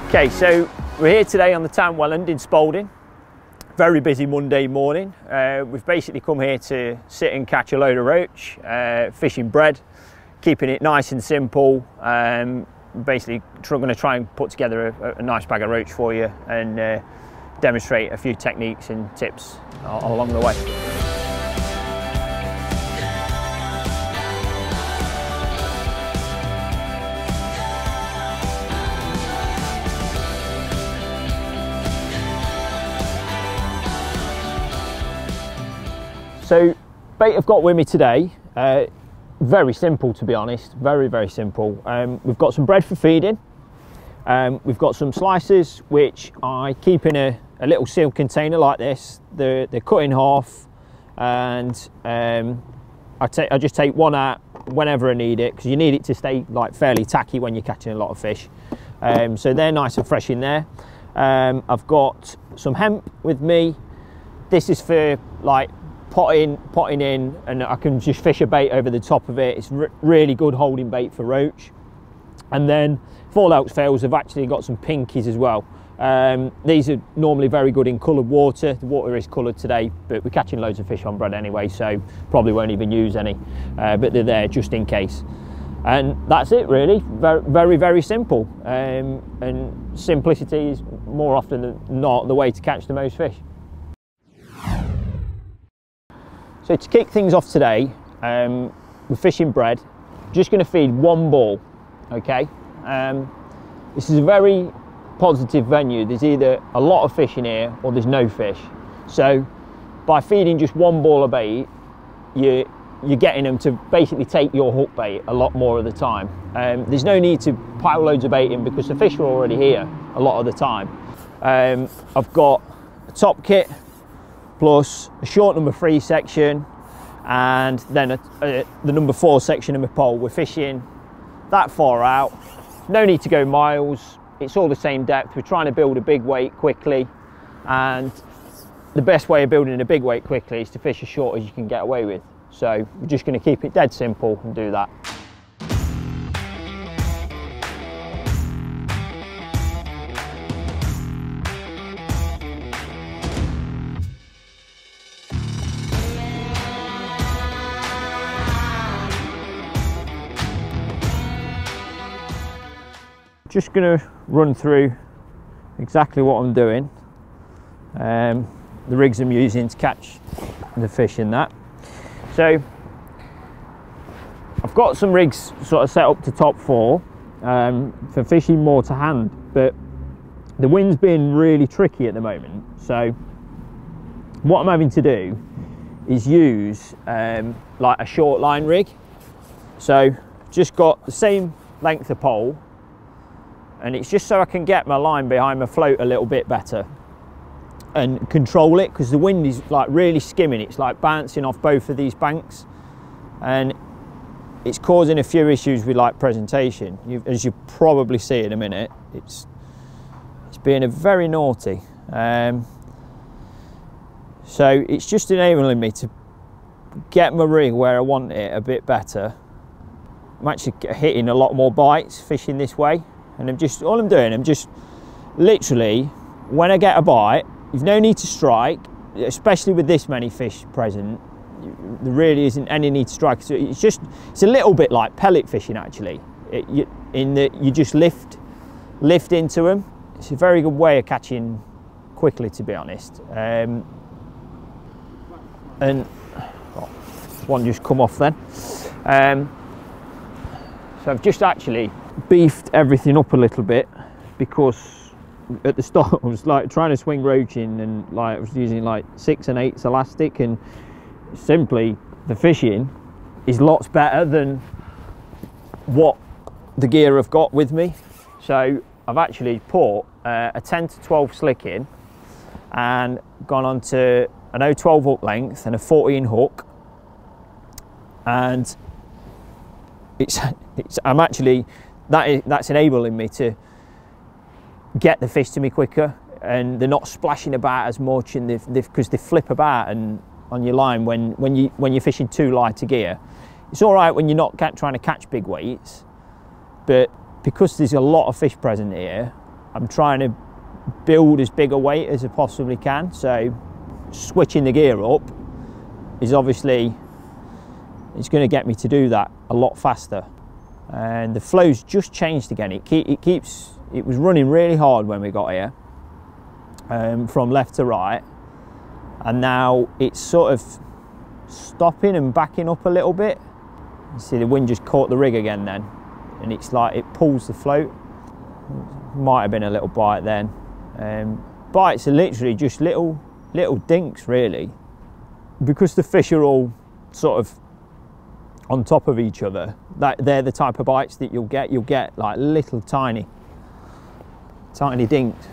Okay, so we're here today on the town Welland in Spalding. Very busy Monday morning. We've basically come here to sit and catch a load of roach, fishing bread, keeping it nice and simple. Basically going to try and put together a nice bag of roach for you and demonstrate a few techniques and tips along the way. So, bait I've got with me today, very simple to be honest, very simple. We've got some bread for feeding, we've got some slices which I keep in a little sealed container like this. They're cut in half, and I just take one out whenever I need it, because you need it to stay like fairly tacky when you're catching a lot of fish. So they're nice and fresh in there. I've got some hemp with me. This is for like potting in, and I can just fish a bait over the top of it. It's really good holding bait for roach. And then if all else fails, I've actually got some pinkies as well. These are normally very good in coloured water. The water is coloured today, but we're catching loads of fish on bread anyway, so probably won't even use any, but they're there just in case. And that's it really, very simple. And simplicity is more often than not the way to catch the most fish. So to kick things off today, we're fishing bread. Just going to feed one ball, okay? This is a very positive venue. There's either a lot of fish in here or there's no fish. So by feeding just one ball of bait, you're getting them to basically take your hook bait a lot more of the time. There's no need to pile loads of bait in because the fish are already here a lot of the time. I've got a top kit, plus a short number 3 section, and then the number 4 section of my pole. We're fishing that far out, no need to go miles, it's all the same depth. We're trying to build a big weight quickly, and the best way of building a big weight quickly is to fish as short as you can get away with. So we're just going to keep it dead simple and do that. Just going to run through exactly what I'm doing, the rigs I'm using to catch the fish in that. So I've got some rigs sort of set up to top 4 for fishing more to hand, but the wind's been really tricky at the moment. So what I'm having to do is use like a short line rig. So just got the same length of pole, and it's just so I can get my line behind my float a little bit better and control it, because the wind is like really skimming. It's like bouncing off both of these banks, and it's causing a few issues with like presentation. As you probably see in a minute, it's being a very naughty. So it's just enabling me to get my rig where I want it a bit better. I'm actually hitting a lot more bites fishing this way. And I'm just literally, when I get a bite, you've no need to strike, especially with this many fish present. There really isn't any need to strike. So it's a little bit like pellet fishing actually, in that you just lift into them. It's a very good way of catching quickly, to be honest. And one just come off then. So I've just actually beefed everything up a little bit, because at the start I was like trying to swing roach in, and like I was using like 6 1/8 elastic, and simply the fishing is lots better than what the gear I've got with me. So I've actually put a 10 to 12 slick in and gone on to an 0.12 hook length and a 14 hook, and I'm actually that's enabling me to get the fish to me quicker, and they're not splashing about as much, and because they flip about and on your line when you're fishing too light a gear. It's all right when you're not trying to catch big weights, but because there's a lot of fish present here, I'm trying to build as big a weight as I possibly can, so switching the gear up is obviously, it's going to get me to do that a lot faster. And the flow's just changed again. It was running really hard when we got here, from left to right, and now it's sort of stopping and backing up a little bit. You see the wind just caught the rig again then, and it's like it pulls the float. Might have been a little bite then. Bites are literally just little dinks really, because the fish are all sort of on top of each other. They're the type of bites that you'll get like little tiny dinks.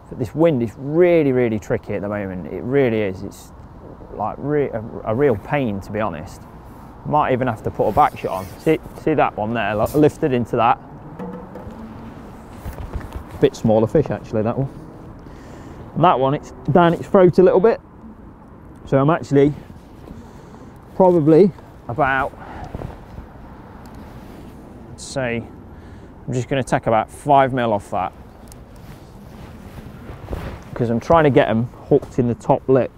But this wind is really tricky at the moment. It really is. It's like a real pain, to be honest. Might even have to put a back shot on. See that one there, like, lifted into that. Bit smaller fish actually, that one. And that one, it's down its throat a little bit. So I'm actually probably about, say, I'm just going to take about 5 mil off that, because I'm trying to get them hooked in the top lip.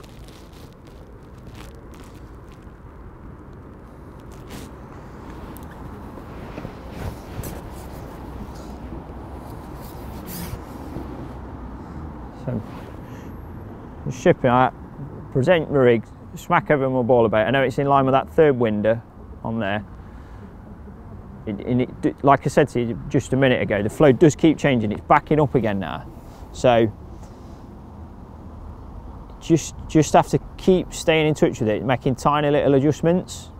So, shipping out, present my rig, smack over my ball about. I know it's in line with that third winder on there. Like I said to you just a minute ago, the flow does keep changing. It's backing up again now. So just have to keep staying in touch with it, making tiny little adjustments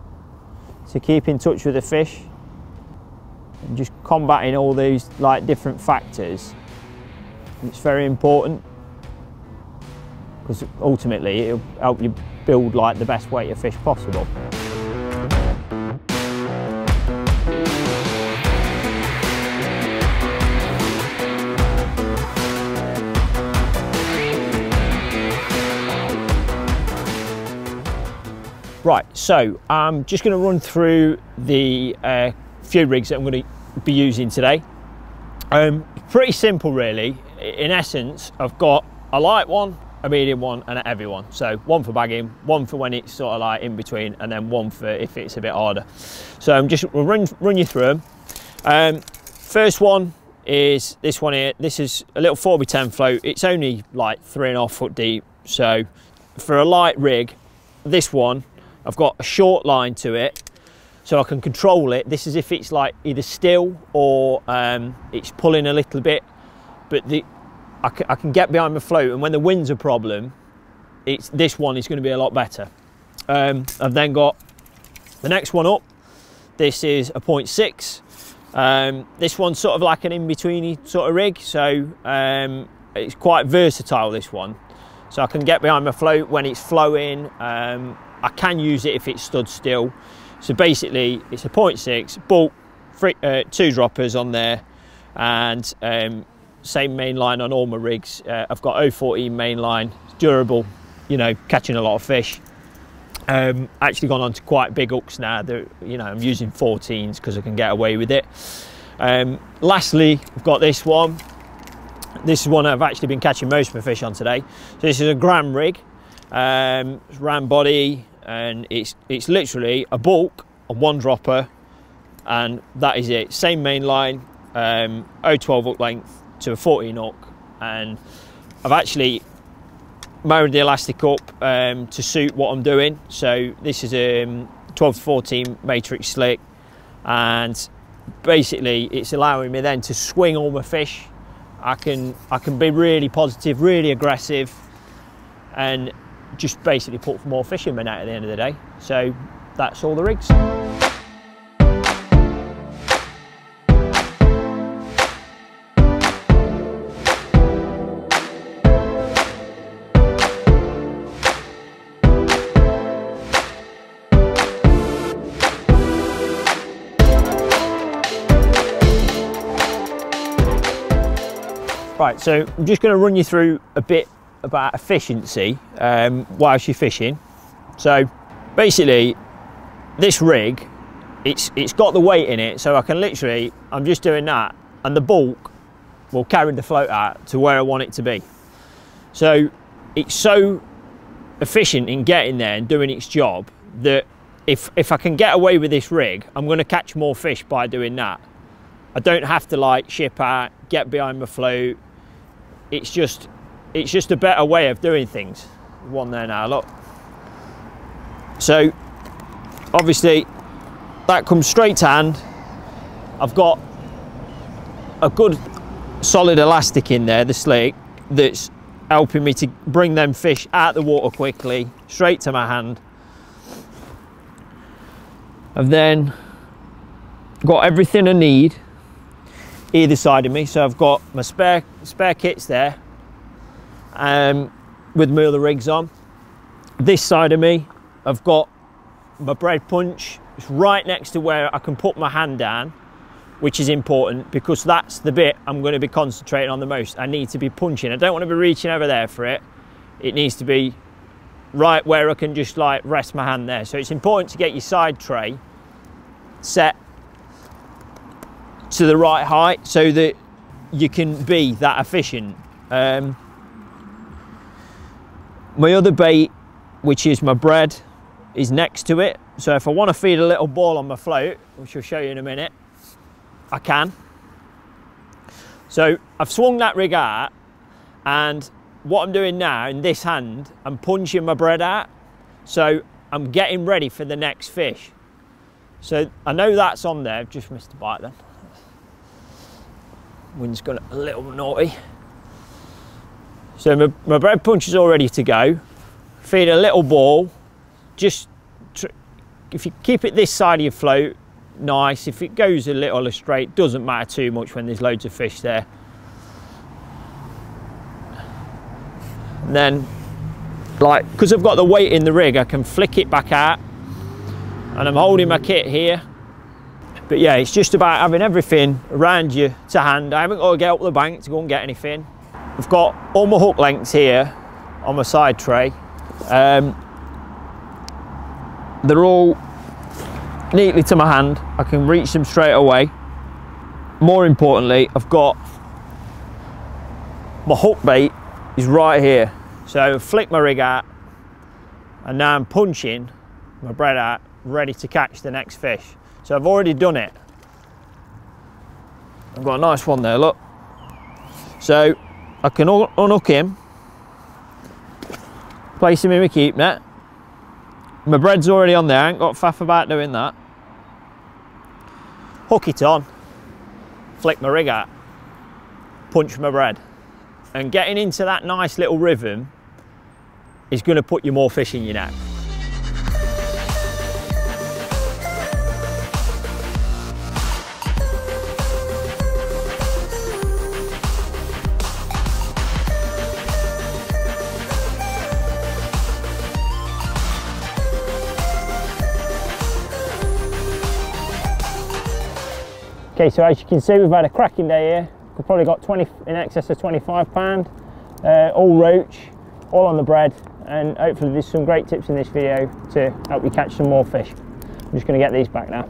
to keep in touch with the fish, and just combating all these like different factors. It's very important, because ultimately it'll help you build like the best weight of fish possible. Right, so I'm just going to run through the few rigs that I'm going to be using today. Pretty simple really. In essence, I've got a light one, a medium one and a heavy one. So one for bagging, one for when it's sort of like in between, and then one for if it's a bit harder. So I'm just, we'll run you through them. First one is this one here. This is a little 4x10 float. It's only like 3.5 foot deep. So for a light rig, this one, I've got a short line to it, so I can control it. This is if it's like either still or it's pulling a little bit, but I can get behind my float, and when the wind's a problem, this one is going to be a lot better. I've then got the next one up. This is a 0.6. This one's sort of like an in-betweeny sort of rig, so it's quite versatile, this one. So I can get behind my float when it's flowing. I can use it if it stood still. So basically it's a 0.6 bulk, 2 droppers on there, and same main line on all my rigs. I've got 014 main line, durable, you know, catching a lot of fish. Actually gone on to quite big hooks now. You know, I'm using 14s because I can get away with it. Lastly, I've got this one. This is one I've actually been catching most of my fish on today. So this is a gram rig. It's round body, and it's literally a bulk, a 1 dropper, and that is it. Same main line, 012 hook length to a 14 hook, and I've actually married the elastic up to suit what I'm doing. So this is a 12 to 14 Matrix slick, and basically it's allowing me then to swing all my fish. I can be really positive, really aggressive, and just basically put more fish in my net at the end of the day. So that's all the rigs. Right, so I'm just going to run you through a bit about efficiency whilst you're fishing. So basically this rig, it's got the weight in it, so I can literally, I'm just doing that, and the bulk will carry the float out to where I want it to be. So it's so efficient in getting there and doing its job that if I can get away with this rig, I'm going to catch more fish by doing that. I don't have to like ship out, get behind my float. It's just a better way of doing things. One there now, look. So obviously that comes straight to hand. I've got a good solid elastic in there, the slick, that's helping me to bring them fish out the water quickly, straight to my hand. I've then got everything I need either side of me. So I've got my spare kits there with my other rigs on. This side of me, I've got my bread punch. It's right next to where I can put my hand down, which is important because that's the bit I'm going to be concentrating on the most. I need to be punching. I don't want to be reaching over there for it. It needs to be right where I can just like rest my hand there. So it's important to get your side tray set to the right height so that you can be that efficient. My other bait, which is my bread, is next to it. So if I want to feed a little ball on my float, which I'll show you in a minute, I can. So I've swung that rig out, and what I'm doing now in this hand, I'm punching my bread out. So I'm getting ready for the next fish. So I know that's on there. I've just missed a bite then. Wind's gone a little naughty. So my bread punch is all ready to go. Feed a little ball. Just if you keep it this side of your float, nice. If it goes a little astray, it doesn't matter too much when there's loads of fish there. And then, like, because I've got the weight in the rig, I can flick it back out, and I'm holding my kit here. But yeah, it's just about having everything around you to hand. I haven't got to get up the bank to go and get anything. I've got all my hook lengths here on my side tray. They're all neatly to my hand. I can reach them straight away. More importantly, I've got my hook bait is right here. So I flick my rig out, and now I'm punching my bread out, ready to catch the next fish. So I've already done it. I've got a nice one there, look. So I can unhook him, place him in my keep net. My bread's already on there, I ain't got faff about doing that. Hook it on, flick my rig out, punch my bread. And getting into that nice little rhythm is going to put you more fish in your net. Okay, so as you can see, we've had a cracking day here. We've probably got in excess of 25 pound, all roach, all on the bread, and hopefully there's some great tips in this video to help you catch some more fish. I'm just going to get these back now.